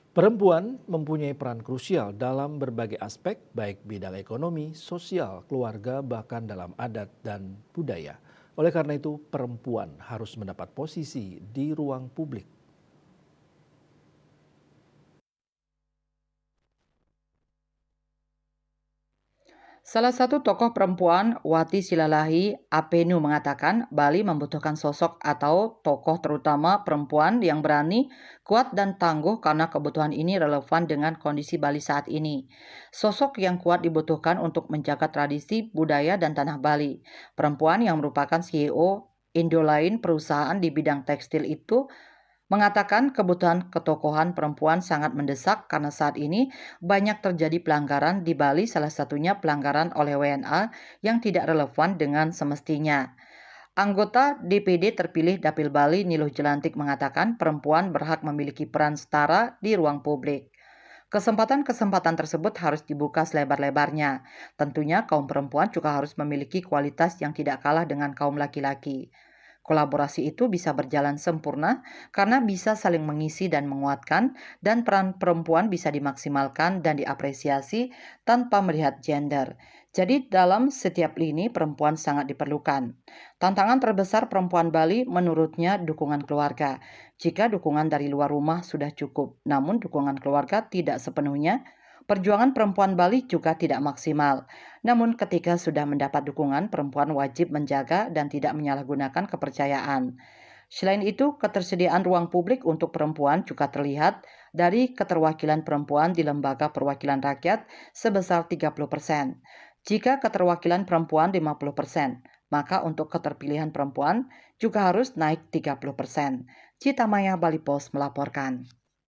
Perempuan mempunyai peran krusial dalam berbagai aspek, baik bidang ekonomi, sosial, keluarga, bahkan dalam adat dan budaya. Oleh karena itu, perempuan harus mendapat posisi di ruang publik. Salah satu tokoh perempuan, Wati Silalahi Apenu mengatakan Bali membutuhkan sosok atau tokoh terutama perempuan yang berani, kuat dan tangguh karena kebutuhan ini relevan dengan kondisi Bali saat ini. Sosok yang kuat dibutuhkan untuk menjaga tradisi, budaya dan tanah Bali. Perempuan yang merupakan CEO Indolain perusahaan di bidang tekstil itu mengatakan kebutuhan ketokohan perempuan sangat mendesak karena saat ini banyak terjadi pelanggaran di Bali, salah satunya pelanggaran oleh WNA yang tidak relevan dengan semestinya. Anggota DPD terpilih Dapil Bali Niluh Jelantik mengatakan perempuan berhak memiliki peran setara di ruang publik. Kesempatan-kesempatan tersebut harus dibuka selebar-lebarnya. Tentunya kaum perempuan juga harus memiliki kualitas yang tidak kalah dengan kaum laki-laki. Kolaborasi itu bisa berjalan sempurna karena bisa saling mengisi dan menguatkan, dan peran perempuan bisa dimaksimalkan dan diapresiasi tanpa melihat gender. Jadi dalam setiap lini perempuan sangat diperlukan. Tantangan terbesar perempuan Bali menurutnya dukungan keluarga. Jika dukungan dari luar rumah sudah cukup, namun dukungan keluarga tidak sepenuhnya, perjuangan perempuan Bali juga tidak maksimal. Namun ketika sudah mendapat dukungan, perempuan wajib menjaga dan tidak menyalahgunakan kepercayaan. Selain itu, ketersediaan ruang publik untuk perempuan juga terlihat dari keterwakilan perempuan di lembaga perwakilan rakyat sebesar 30%. Jika keterwakilan perempuan 50%, maka untuk keterpilihan perempuan juga harus naik 30%. Cita Maya Bali Pos melaporkan.